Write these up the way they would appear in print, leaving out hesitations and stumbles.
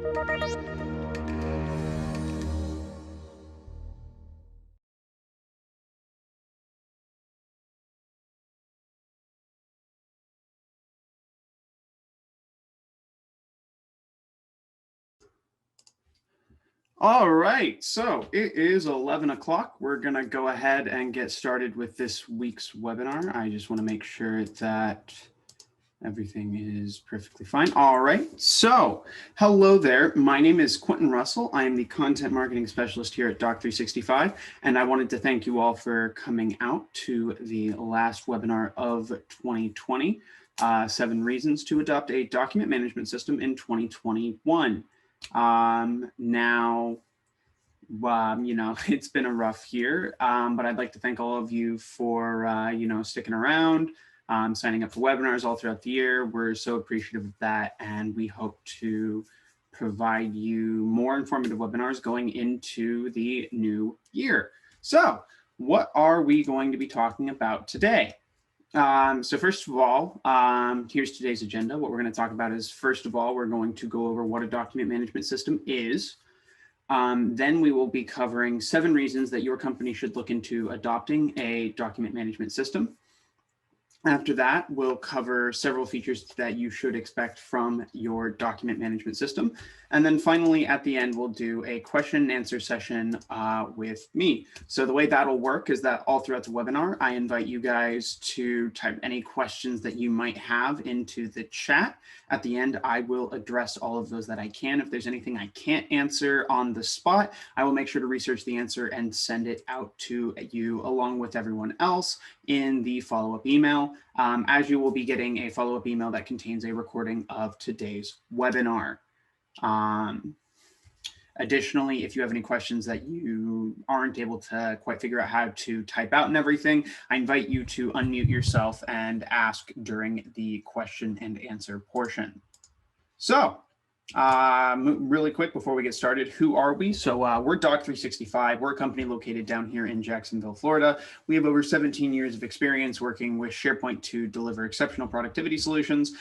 All right, so it is 11 o'clock. We're going to go ahead and get started with this week's webinar. I just want to make sure that everything is perfectly fine. All right, so hello there. My name is Quentin Russell. I am the content marketing specialist here at Doc365, and I wanted to thank you all for coming out to the last webinar of 2020, 7 Reasons to Adopt a Document Management System in 2021. Now, it's been a rough year, but I'd like to thank all of you for, sticking around, signing up for webinars all throughout the year. We're so appreciative of that, and we hope to provide you more informative webinars going into the new year. So what are we going to be talking about today? So first of all, here's today's agenda. What we're going to talk about is, first of all, we're going to go over what a document management system is. Then we will be covering 7 reasons that your company should look into adopting a document management system. After that, we'll cover several features that you should expect from your document management system. And then finally, at the end, we'll do a question and answer session with me. So the way that'll work is that all throughout the webinar, I invite you guys to type any questions that you might have into the chat. At the end, I will address all of those that I can. If there's anything I can't answer on the spot, I will make sure to research the answer and send it out to you along with everyone else in the follow-up email, as you will be getting a follow-up email that contains a recording of today's webinar. Additionally, if you have any questions that you aren't able to quite figure out how to type out and everything, I invite you to unmute yourself and ask during the question and answer portion. So really quick before we get started, who are we? So we're Doc365. We're a company located down here in Jacksonville, Florida. We have over 17 years of experience working with SharePoint to deliver exceptional productivity solutions.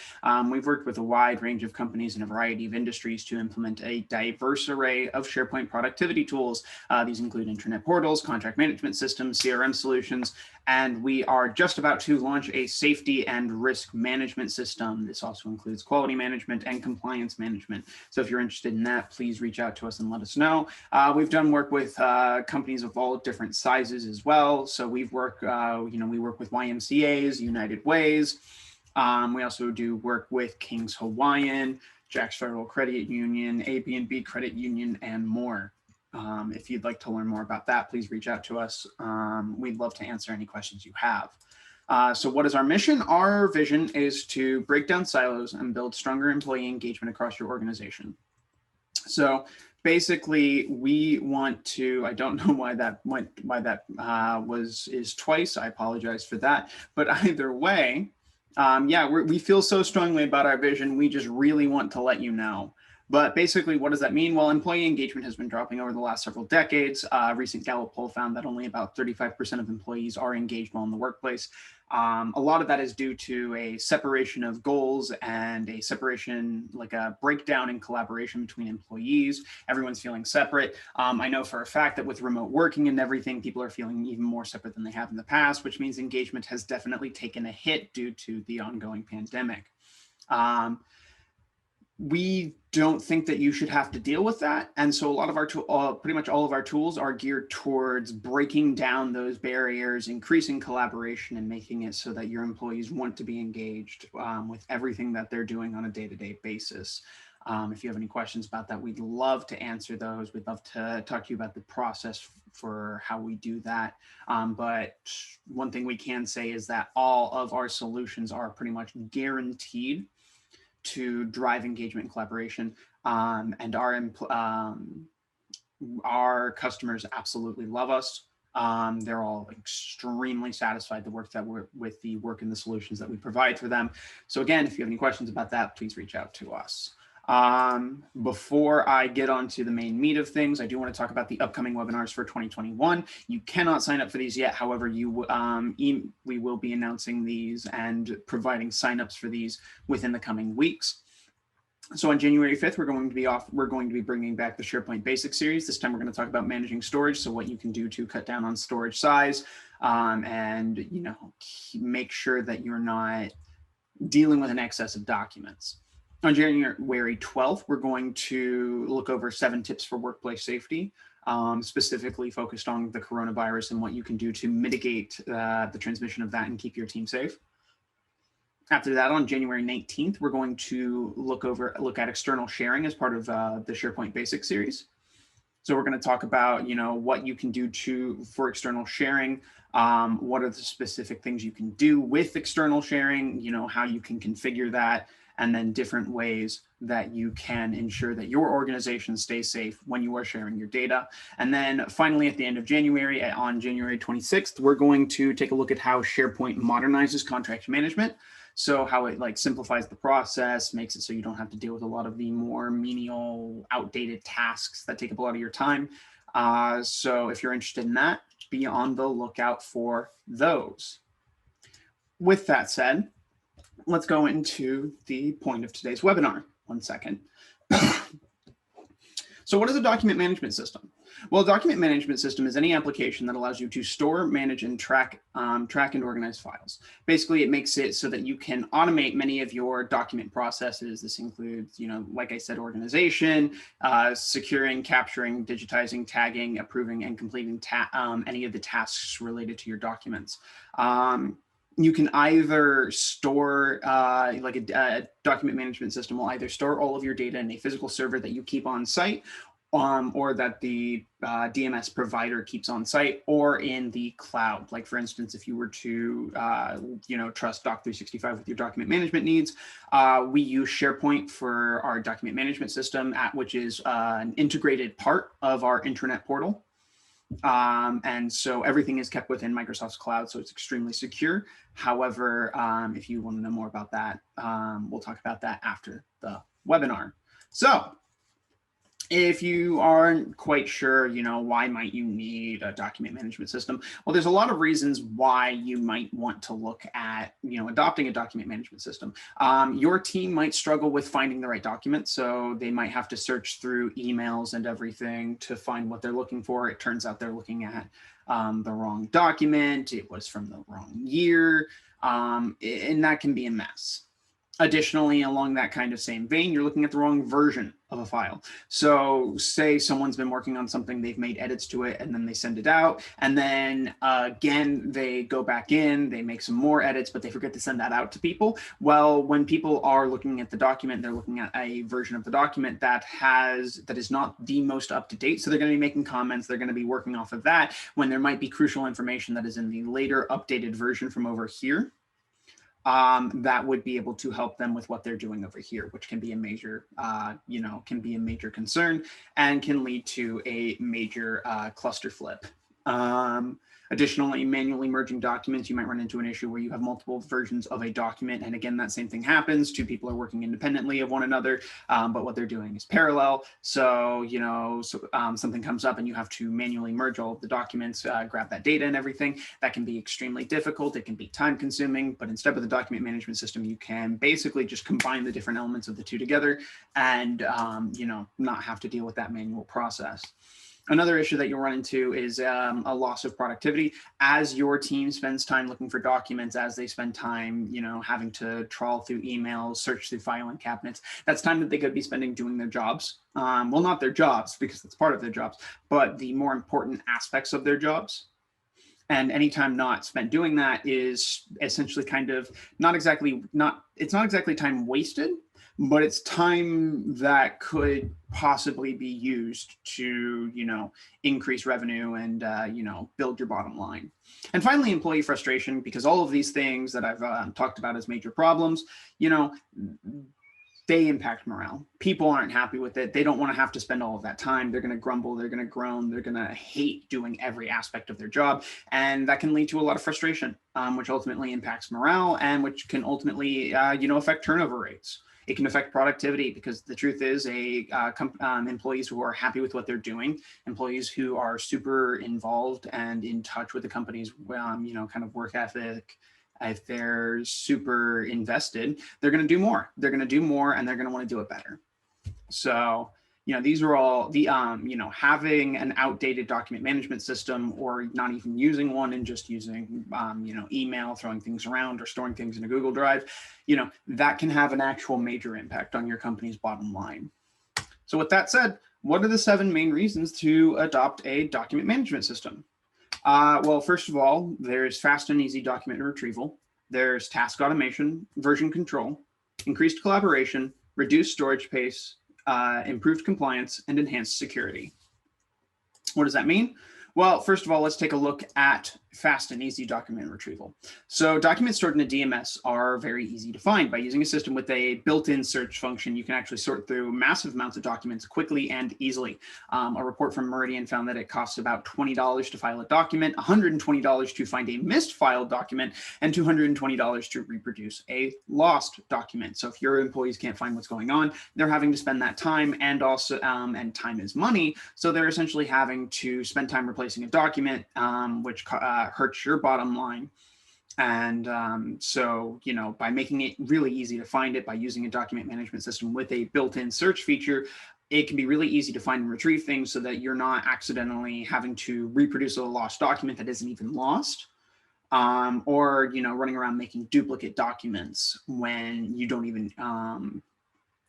We've worked with a wide range of companies in a variety of industries to implement a diverse array of SharePoint productivity tools. These include internet portals, contract management systems, CRM solutions, and we are just about to launch a safety and risk management system. This also includes quality management and compliance management. So if you're interested in that, please reach out to us and let us know. We've done work with companies of all different sizes as well. So we've worked, we work with YMCAs, United Ways. We also do work with King's Hawaiian, Jack's Federal Credit Union, AB&B Credit Union, and more. If you'd like to learn more about that, please reach out to us. We'd love to answer any questions you have. So what is our mission? Our vision is to break down silos and build stronger employee engagement across your organization. So basically, we want to, I don't know why that is twice. I apologize for that. But either way, we feel so strongly about our vision. We just really want to let you know. But basically, what does that mean? Well, employee engagement has been dropping over the last several decades. A recent Gallup poll found that only about 35% of employees are engaged while in the workplace. A lot of that is due to a separation of goals and a separation, like a breakdown in collaboration between employees. Everyone's feeling separate. I know for a fact that with remote working and everything, people are feeling even more separate than they have in the past, which means engagement has definitely taken a hit due to the ongoing pandemic. We don't think that you should have to deal with that. And so a lot of our pretty much all of our tools are geared towards breaking down those barriers, increasing collaboration, and making it so that your employees want to be engaged with everything that they're doing on a day-to-day basis. If you have any questions about that, we'd love to answer those. We'd love to talk to you about the process for how we do that. But one thing we can say is that all of our solutions are pretty much guaranteed to drive engagement and collaboration, and our customers absolutely love us. They're all extremely satisfied with the work and the solutions that we provide for them. So again, if you have any questions about that, please reach out to us. Before I get on to the main meat of things, I do want to talk about the upcoming webinars for 2021. You cannot sign up for these yet. However, we will be announcing these and providing signups for these within the coming weeks. So on January 5th, we're going to be bringing back the SharePoint Basics series. This time we're going to talk about managing storage. So what you can do to cut down on storage size, and, you know, make sure that you're not dealing with an excess of documents. On January 12th, we're going to look over 7 tips for workplace safety, specifically focused on the coronavirus and what you can do to mitigate the transmission of that and keep your team safe. After that, on January 19th, we're going to look at external sharing as part of the SharePoint Basics series. So we're going to talk about, you know, what you can do for external sharing. What are the specific things you can do with external sharing, you know, how you can configure that, and then different ways that you can ensure that your organization stays safe when you are sharing your data. And then finally, at the end of January, on January 26th, we're going to take a look at how SharePoint modernizes contract management. So how it like simplifies the process, makes it so you don't have to deal with a lot of the more menial, outdated tasks that take up a lot of your time. So if you're interested in that, be on the lookout for those. With that said, let's go into the point of today's webinar. One second. So what is a document management system? Well, a document management system is any application that allows you to store, manage, and track and organize files. Basically, it makes it so that you can automate many of your document processes. This includes, you know, like I said, organization, securing, capturing, digitizing, tagging, approving, and completing any of the tasks related to your documents. You can either store, like a document management system will either store all of your data in a physical server that you keep on site, or that the DMS provider keeps on site, or in the cloud. Like for instance, if you were to, you know, trust Doc 365 with your document management needs, we use SharePoint for our document management system, which is an integrated part of our intranet portal. And so everything is kept within Microsoft's cloud, so it's extremely secure. However, if you want to know more about that, we'll talk about that after the webinar. So if you aren't quite sure, you know, why might you need a document management system? Well, there's a lot of reasons why you might want to look at, you know, adopting a document management system. Your team might struggle with finding the right document, so they might have to search through emails and everything to find what they're looking for. It turns out they're looking at the wrong document. It was from the wrong year, and that can be a mess. Additionally, along that kind of same vein, you're looking at the wrong version of a file. So say someone's been working on something, they've made edits to it, and then they send it out. And then again, they go back in, they make some more edits, but they forget to send that out to people. Well, when people are looking at the document, they're looking at a version of the document that is not the most up to date. So they're going to be making comments. They're going to be working off of that when there might be crucial information that is in the later updated version from over here. That would be able to help them with what they're doing over here, which can be a major, you know, can be a major concern and can lead to a major cluster flip. Additionally, manually merging documents, you might run into an issue where you have multiple versions of a document. And again, that same thing happens. Two people are working independently of one another, but what they're doing is parallel. So, you know, something comes up and you have to manually merge all of the documents, grab that data and everything. That can be extremely difficult. It can be time consuming, but instead of the document management system, you can basically just combine the different elements of the two together and, you know, not have to deal with that manual process. Another issue that you'll run into is a loss of productivity as your team spends time looking for documents, as they spend time, you know, having to trawl through emails, search through filing cabinets. That's time that they could be spending doing their jobs. Well, not their jobs, because that's part of their jobs, but the more important aspects of their jobs. And any time not spent doing that is essentially kind of it's not exactly time wasted, but it's time that could possibly be used to, you know, increase revenue and, you know, build your bottom line. And finally, employee frustration, because all of these things that I've talked about as major problems, you know, they impact morale. People aren't happy with it. They don't want to have to spend all of that time. They're going to grumble. They're going to groan. They're going to hate doing every aspect of their job. And that can lead to a lot of frustration, which ultimately impacts morale and which can ultimately, you know, affect turnover rates. It can affect productivity, because the truth is employees who are happy with what they're doing, employees who are super involved and in touch with the company's, you know, kind of work ethic If they're super invested, they're going to do more. They're going to do more, and they're going to want to do it better. So, these are all the, having an outdated document management system, or not even using one and just using, email, throwing things around or storing things in a Google Drive, that can have an actual major impact on your company's bottom line. So with that said, what are the 7 main reasons to adopt a document management system? Well, first of all, there's fast and easy document retrieval. There's task automation, version control, increased collaboration, reduced storage pace, improved compliance, and enhanced security. What does that mean? Well, first of all, let's take a look at fast and easy document retrieval. So documents stored in a DMS are very easy to find. By using a system with a built-in search function, you can actually sort through massive amounts of documents quickly and easily. A report from Meridian found that it costs about $20 to file a document, $120 to find a misfiled document, and $220 to reproduce a lost document. So if your employees can't find what's going on, they're having to spend that time, and also, and time is money. So they're essentially having to spend time replacing a document, which hurts your bottom line. And so, by making it really easy to find it, by using a document management system with a built-in search feature, it can be really easy to find and retrieve things so that you're not accidentally having to reproduce a lost document that isn't even lost. Or, running around making duplicate documents when you don't even,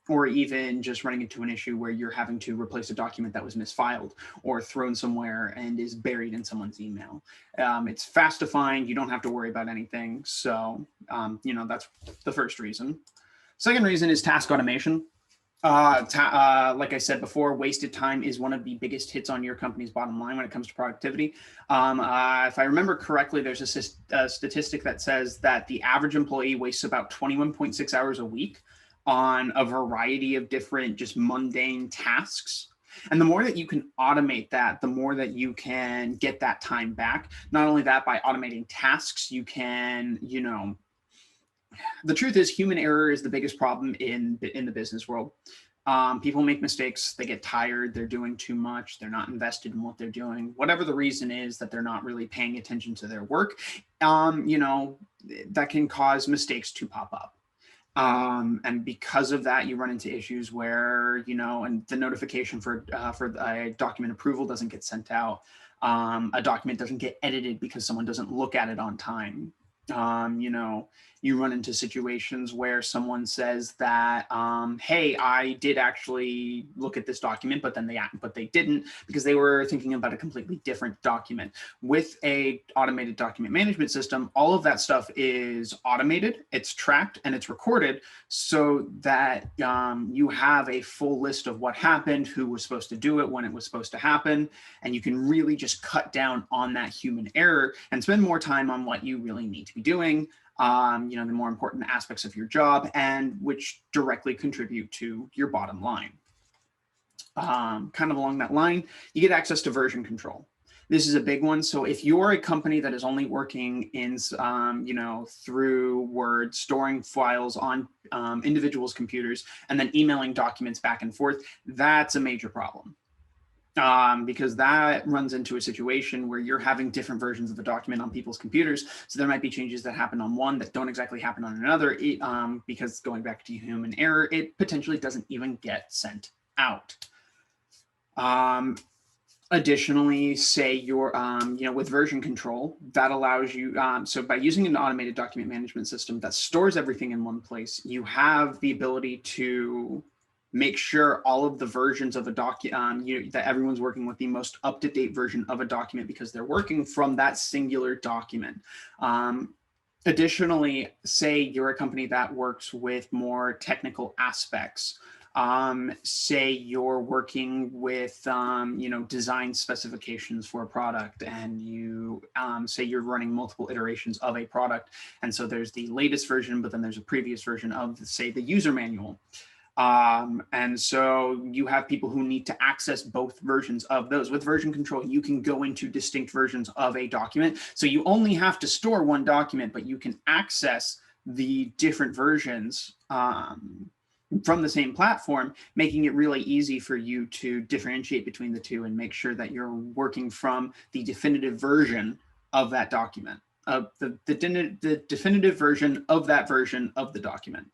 or even just running into an issue where you're having to replace a document that was misfiled or thrown somewhere and is buried in someone's email. It's fast to find. You don't have to worry about anything. So, that's the first reason. Second reason is task automation. Like I said before, wasted time is one of the biggest hits on your company's bottom line when it comes to productivity. If I remember correctly, there's a statistic that says that the average employee wastes about 21.6 hours a week on a variety of different just mundane tasks. And the more that you can automate that, the more that you can get that time back. Not only that, by automating tasks, you can, the truth is human error is the biggest problem in the business world. People make mistakes, they get tired, they're doing too much, they're not invested in what they're doing. Whatever the reason is that they're not really paying attention to their work, that can cause mistakes to pop up. And because of that, you run into issues where, and the notification for a document approval doesn't get sent out. A document doesn't get edited because someone doesn't look at it on time. You run into situations where someone says that, hey, I did actually look at this document, but they didn't, because they were thinking about a completely different document. With a automated document management system, all of that stuff is automated, it's tracked, and it's recorded so that you have a full list of what happened, who was supposed to do it, when it was supposed to happen, and you can really just cut down on that human error and spend more time on what you really need to be doing. The more important aspects of your job, and which directly contribute to your bottom line. Kind of along that line, you get access to version control. This is a big one. So if you're a company that is only working in, through Word, storing files on individuals' computers, and then emailing documents back and forth, that's a major problem. Because that runs into a situation where you're having different versions of the document on people's computers. So there might be changes that happen on one that don't exactly happen on another, because going back to human error, it potentially doesn't even get sent out. Additionally, say you're, with version control, that allows you, so by using an automated document management system that stores everything in one place, you have the ability to make sure all of the versions of a document, that everyone's working with the most up-to-date version of a document, because they're working from that singular document. Additionally, say you're a company that works with more technical aspects. Say you're working with, design specifications for a product, and you say you're running multiple iterations of a product. And so there's the latest version, but then there's a previous version of, say, the user manual. And so you have people who need to access both versions of those. With version control, you can go into distinct versions of a document. So you only have to store one document, but you can access the different versions from the same platform, making it really easy for you to differentiate between the two and make sure that you're working from the definitive version of that document. the definitive version of that version of the document.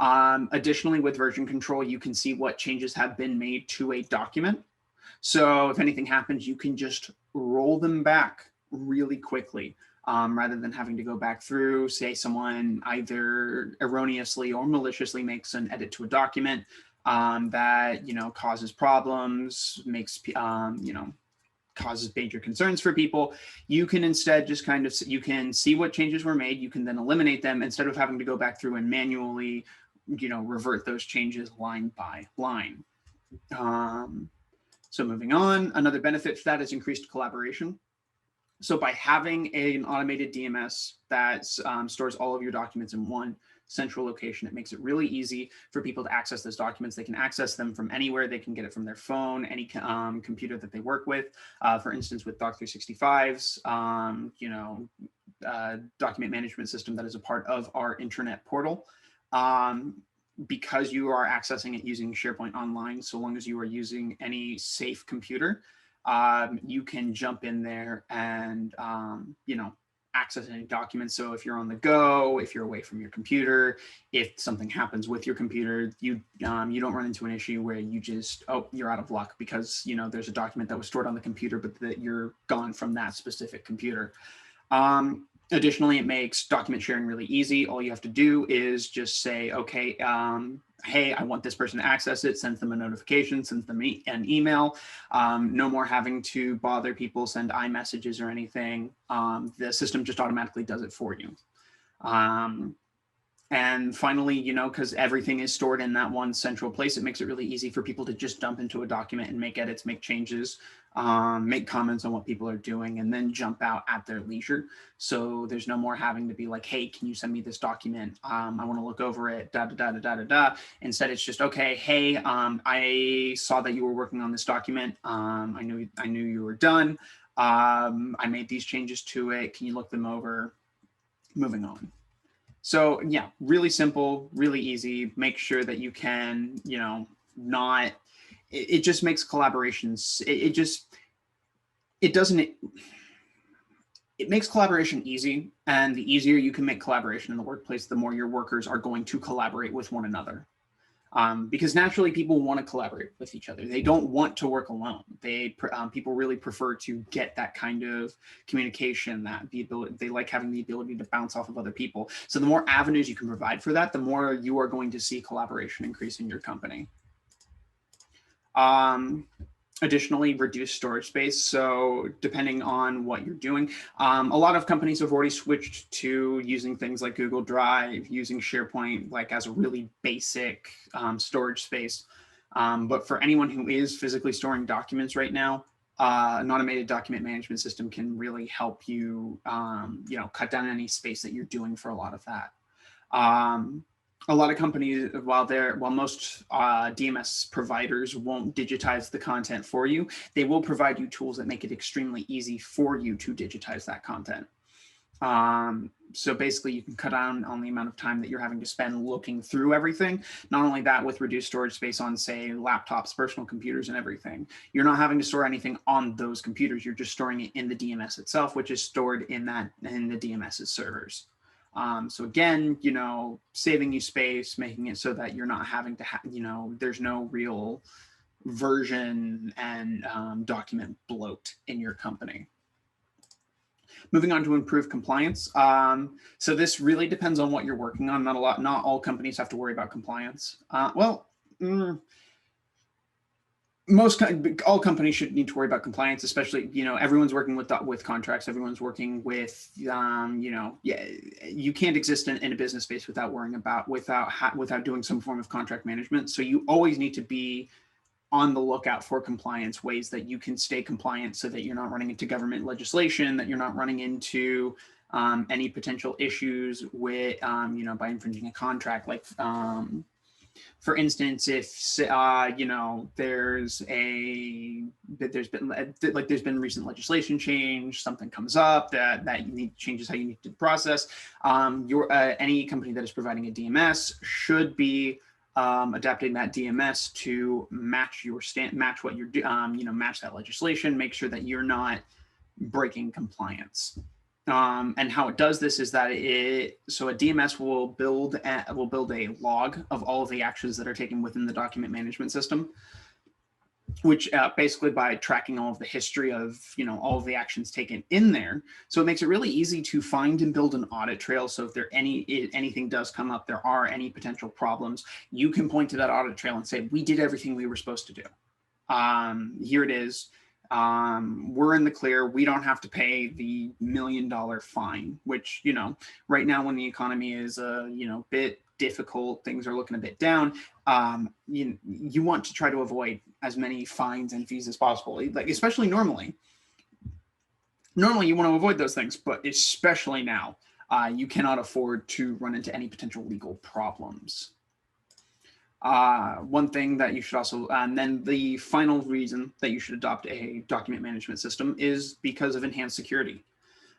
Additionally, with version control, you can see what changes have been made to a document. So if anything happens, you can just roll them back really quickly, rather than having to go back through, say someone either erroneously or maliciously makes an edit to a document that, causes problems, makes, causes major concerns for people. You can instead just you can see what changes were made. You can then eliminate them instead of having to go back through and manually, revert those changes line by line. So moving on, another benefit for that is increased collaboration. So by having an automated DMS that stores all of your documents in one central location, it makes it really easy for people to access those documents. They can access them from anywhere. They can get it from their phone, any computer that they work with. For instance, with Doc365's, document management system that is a part of our intranet portal. Because you are accessing it using SharePoint Online, so long as you are using any safe computer, you can jump in there and, access any documents. So if you're on the go, if you're away from your computer, if something happens with your computer, you don't run into an issue where you just, you're out of luck because, there's a document that was stored on the computer, but that you're gone from that specific computer. Additionally, it makes document sharing really easy. All you have to do is just say, okay, hey, I want this person to access it, send them a notification, send them an email. No more having to bother people, send iMessages or anything. The system just automatically does it for you. And finally, because everything is stored in that one central place, it makes it really easy for people to just dump into a document and make edits, make changes, make comments on what people are doing, and then jump out at their leisure. So there's no more having to be like, hey, can you send me this document? I want to look over it, da, da, da, da, da, da, da. Instead, it's just, okay, hey, I saw that you were working on this document. I knew you were done. I made these changes to it. Can you look them over? Moving on. So yeah, really simple, really easy. Make sure that you can, it just makes collaborations. It makes collaboration easy, and the easier you can make collaboration in the workplace, the more your workers are going to collaborate with one another. Because naturally people want to collaborate with each other. They don't want to work alone. People really prefer to get that kind of communication, they like having the ability to bounce off of other people. So the more avenues you can provide for that, the more you are going to see collaboration increase in your company. Additionally, reduce storage space. So depending on what you're doing, a lot of companies have already switched to using things like Google Drive, using SharePoint like as a really basic storage space. But for anyone who is physically storing documents right now, an automated document management system can really help you, cut down any space that you're doing for a lot of that. A lot of companies, while most DMS providers won't digitize the content for you, they will provide you tools that make it extremely easy for you to digitize that content. So basically you can cut down on the amount of time that you're having to spend looking through everything. Not only that, with reduced storage space on, say, laptops, personal computers, and everything, you're not having to store anything on those computers. You're just storing it in the DMS itself, which is stored in the DMS's servers. So again, saving you space, making it so that you're not having to there's no real version and document bloat in your company. Moving on to improve compliance. So this really depends on what you're working on. Not all companies have to worry about compliance. All companies should need to worry about compliance, especially, everyone's working with contracts. Everyone's working with, you can't exist in a business space without worrying about, without doing some form of contract management. So you always need to be on the lookout for compliance, ways that you can stay compliant so that you're not running into government legislation, that you're not running into any potential issues with, by infringing a contract. Like, for instance, if there's been recent legislation change, something comes up that changes how you need to process. Any company that is providing a DMS should be adapting that DMS to match what you're match that legislation. Make sure that you're not breaking compliance. And how it does this is that so a DMS will build a log of all of the actions that are taken within the document management system, which basically by tracking all of the history of, all of the actions taken in there. So it makes it really easy to find and build an audit trail. So if anything does come up, there are any potential problems, you can point to that audit trail and say, we did everything we were supposed to do. Here it is. We're in the clear. We don't have to pay the $1 million fine, which, right now when the economy is, bit difficult, things are looking a bit down. You want to try to avoid as many fines and fees as possible, like especially normally you want to avoid those things, but especially now, you cannot afford to run into any potential legal problems. One thing that you should also, and then the final reason that you should adopt a document management system is because of enhanced security.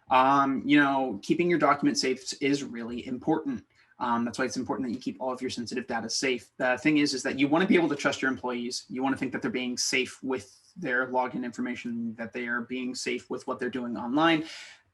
Keeping your document safe is really important. That's why it's important that you keep all of your sensitive data safe. The thing is that you want to be able to trust your employees. You want to think that they're being safe with their login information, that they are being safe with what they're doing online.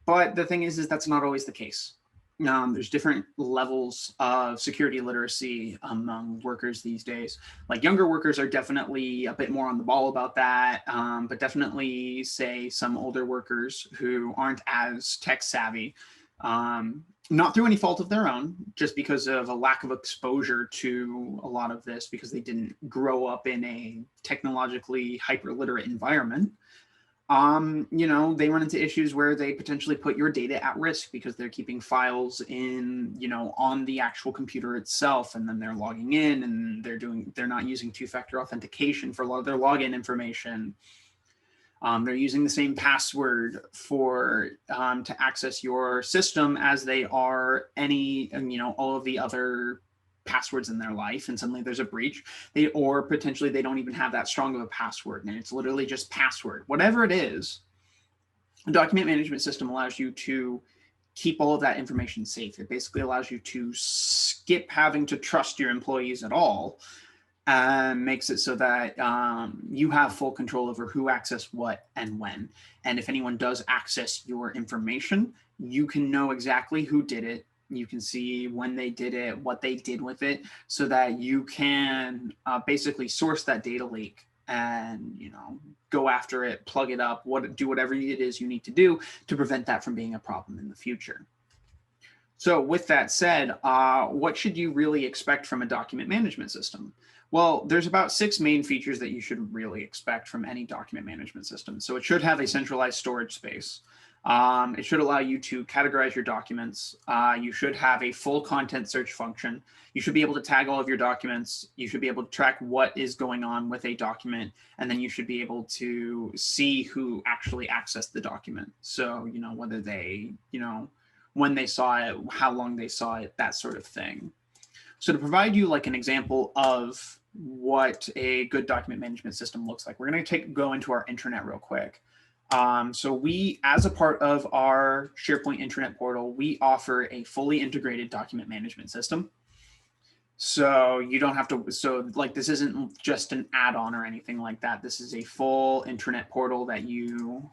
But the thing is that's not always the case. There's different levels of security literacy among workers these days. Like younger workers are definitely a bit more on the ball about that, but definitely say some older workers who aren't as tech savvy, not through any fault of their own, just because of a lack of exposure to a lot of this, because they didn't grow up in a technologically hyper-literate environment. They run into issues where they potentially put your data at risk because they're keeping files in, on the actual computer itself, and then they're logging in and they're not using two-factor authentication for a lot of their login information. They're using the same password to access your system as they are all of the other passwords in their life, and suddenly there's a breach. Or potentially they don't even have that strong of a password, and it's literally just password. Whatever it is, a document management system allows you to keep all of that information safe. It basically allows you to skip having to trust your employees at all, and makes it so that you have full control over who access what and when. And if anyone does access your information, you can know exactly who did it. You can see when they did it, what they did with it, so that you can basically source that data leak and, go after it, plug it up, do whatever it is you need to do to prevent that from being a problem in the future. So with that said, what should you really expect from a document management system? Well, there's about 6 main features that you should really expect from any document management system. So it should have a centralized storage space. It should allow you to categorize your documents. You should have a full content search function. You should be able to tag all of your documents. You should be able to track what is going on with a document. And then you should be able to see who actually accessed the document. So, whether they, when they saw it, how long they saw it, that sort of thing. So to provide you like an example of what a good document management system looks like, we're going to go into our intranet real quick. So we, as a part of our SharePoint intranet portal, we offer a fully integrated document management system. So you don't have to, this isn't just an add-on or anything like that. This is a full intranet portal that you,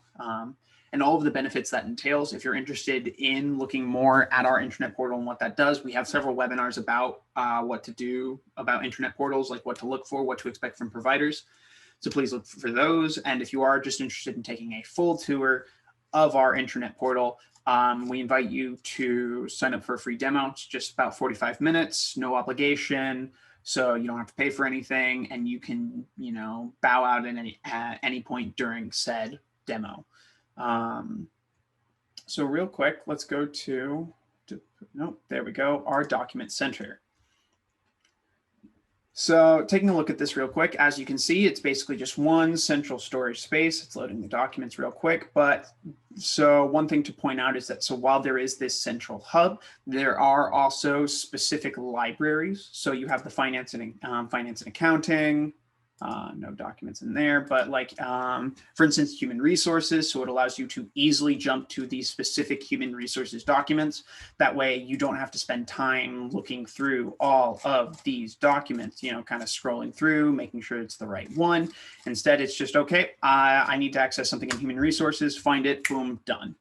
and all of the benefits that entails. If you're interested in looking more at our intranet portal and what that does, we have several webinars about what to do about intranet portals, like what to look for, what to expect from providers. So please look for those. And if you are just interested in taking a full tour of our intranet portal, we invite you to sign up for a free demo. It's just about 45 minutes, no obligation. So you don't have to pay for anything, and you can, bow out at any point during said demo. So real quick, let's go to, there we go, our document center. So taking a look at this real quick, as you can see, it's basically just one central storage space. It's loading the documents real quick. But so one thing to point out is that, so while there is this central hub, there are also specific libraries. So you have the finance and accounting, no documents in there, but for instance, human resources. So it allows you to easily jump to these specific human resources documents. That way you don't have to spend time looking through all of these documents, kind of scrolling through, making sure it's the right one. Instead, it's just, okay, I need to access something in human resources, find it, boom, done.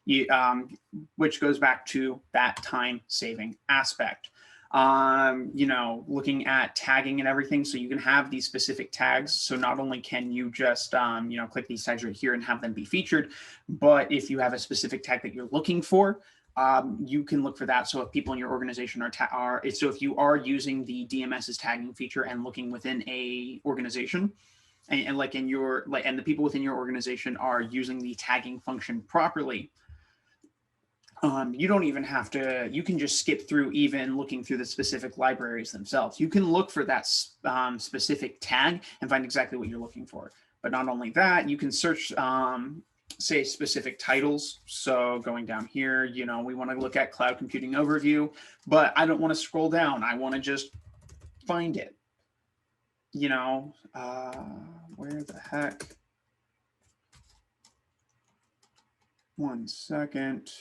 which goes back to that time saving aspect. Looking at tagging and everything, so you can have these specific tags. So not only can you just, click these tags right here and have them be featured, but if you have a specific tag that you're looking for, you can look for that. So if people in your organization so if you are using the DMS's tagging feature and looking within a organization, and the people within your organization are using the tagging function properly, you don't even have to, you can just skip through even looking through the specific libraries themselves. You can look for that specific tag and find exactly what you're looking for. But not only that, you can search, say, specific titles. So going down here, we want to look at cloud computing overview, but I don't want to scroll down. I want to just find it. Where the heck? One second.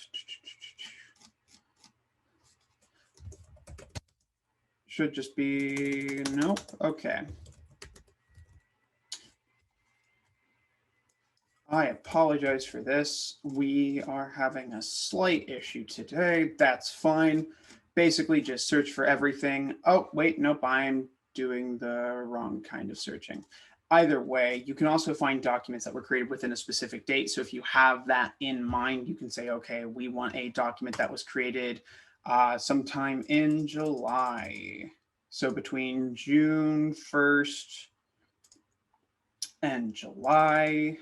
Should just be, nope, okay. I apologize for this. We are having a slight issue today. That's fine. Basically just search for everything. Oh, wait, nope, I'm doing the wrong kind of searching. Either way, you can also find documents that were created within a specific date. So if you have that in mind, you can say, okay, we want a document that was created sometime in July. So between June 1st and July,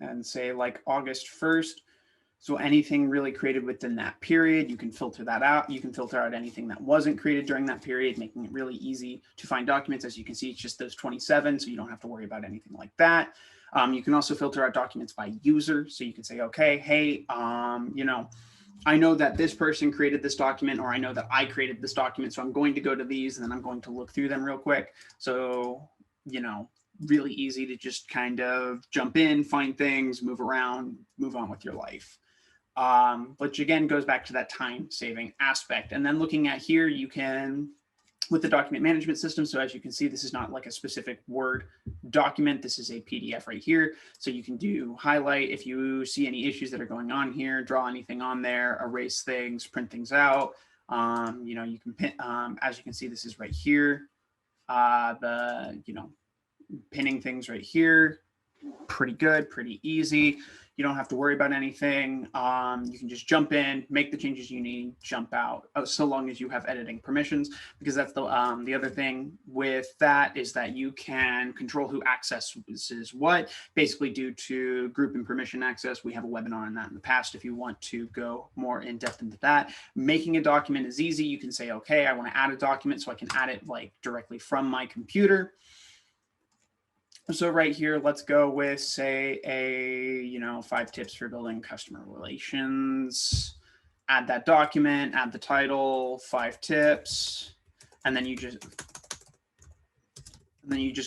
and say like August 1st. So anything really created within that period, you can filter that out. You can filter out anything that wasn't created during that period, making it really easy to find documents. As you can see, it's just those 27, so you don't have to worry about anything like that. You can also filter out documents by user. So you can say, okay, hey, I know that this person created this document, or I know that I created this document. So I'm going to go to these and then I'm going to look through them real quick. So, really easy to just kind of jump in, find things, move around, move on with your life. Which again goes back to that time saving aspect. And then looking at here, you can, with the document management system. So as you can see, this is not like a specific Word document. This is a PDF right here. So you can do highlight if you see any issues that are going on here, draw anything on there, erase things, print things out. You can pin, as you can see, this is right here. Pinning things right here, pretty good, pretty easy. You don't have to worry about anything. You can just jump in, make the changes you need, jump out, so long as you have editing permissions, because that's the other thing with that is that you can control who accesses what, basically due to group and permission access. We have a webinar on that in the past if you want to go more in depth into that. Making a document is easy. You can say, okay, I want to add a document, so I can add it like directly from my computer. So right here, let's go with, say, 5 tips for building customer relations. Add that document, add the title, 5 tips, and then you just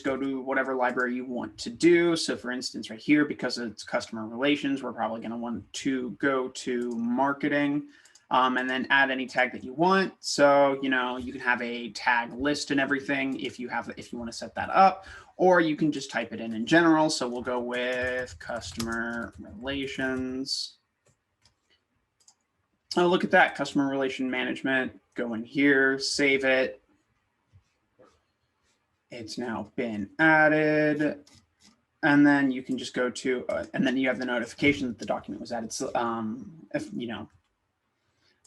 go to whatever library you want to do. So for instance, right here, because it's customer relations, we're probably going to want to go to marketing. And then add any tag that you want. So, you can have a tag list and everything if you want to set that up, or you can just type it in general. So we'll go with customer relations. Oh, look at that, customer relation management. Go in here, save it. It's now been added. And then you can just go to, and then you have the notification that the document was added. So,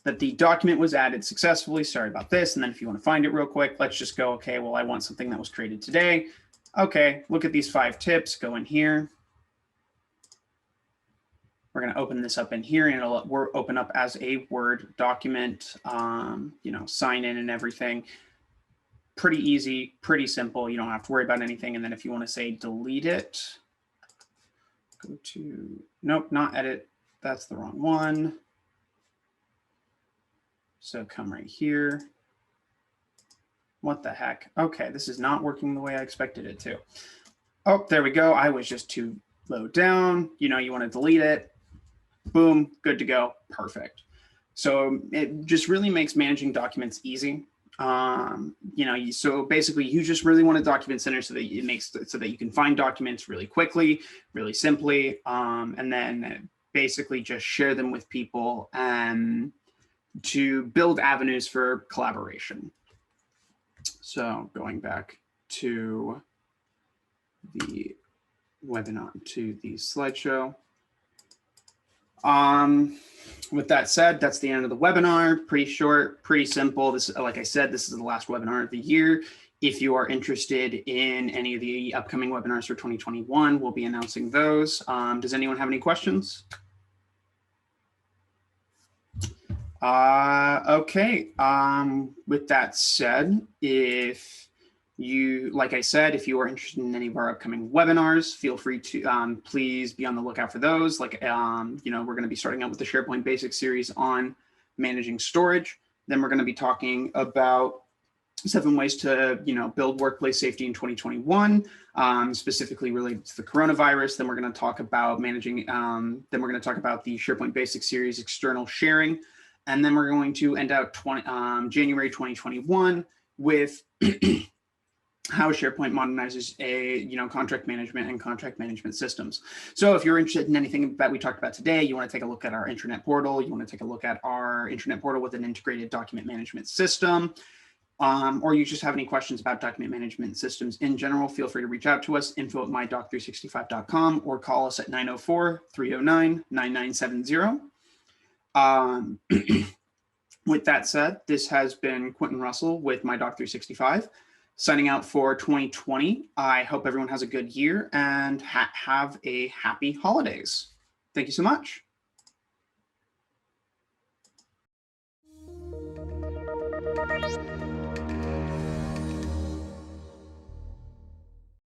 that the document was added successfully. Sorry about this. And then if you want to find it real quick, let's just go, okay, well, I want something that was created today. Okay, look at these 5 tips, go in here. We're going to open this up in here and it'll open up as a Word document, sign in and everything. Pretty easy, pretty simple. You don't have to worry about anything. And then if you want to say delete it, go to, nope, not edit. That's the wrong one. So come right here. What the heck? Okay, this is not working the way I expected it to. Oh, there we go. I was just too low down. You want to delete it. Boom, good to go. Perfect. So it just really makes managing documents easy. So basically you just really want a document center so that it makes so that you can find documents really quickly, really simply. And then basically just share them with people and to build avenues for collaboration. So going back to the webinar, to the slideshow. With that said, that's the end of the webinar. Pretty short, pretty simple. This, like I said, this is the last webinar of the year. If you are interested in any of the upcoming webinars for 2021, we'll be announcing those. Does anyone have any questions? Okay. With that said, if you, like I said, if you are interested in any of our upcoming webinars, feel free to please be on the lookout for those. Like, you know, we're going to be starting out with the SharePoint Basics series on managing storage. Then we're going to be talking about 7 ways to, you know, build workplace safety in 2021, specifically related to the coronavirus. Then we're going to talk about managing, then we're going to talk about the SharePoint Basics series, external sharing. And then we're going to end out January 2021 with how SharePoint modernizes contract management and contract management systems. So if you're interested in anything that we talked about today, you want to take a look at our intranet portal, you want to take a look at our intranet portal with an integrated document management system, or you just have any questions about document management systems in general, feel free to reach out to us, info@mydoc365.com, or call us at 904-309-9970. With that said, this has been Quentin Russell with MyDoc365, signing out for 2020. I hope everyone has a good year and have a happy holidays. Thank you so much.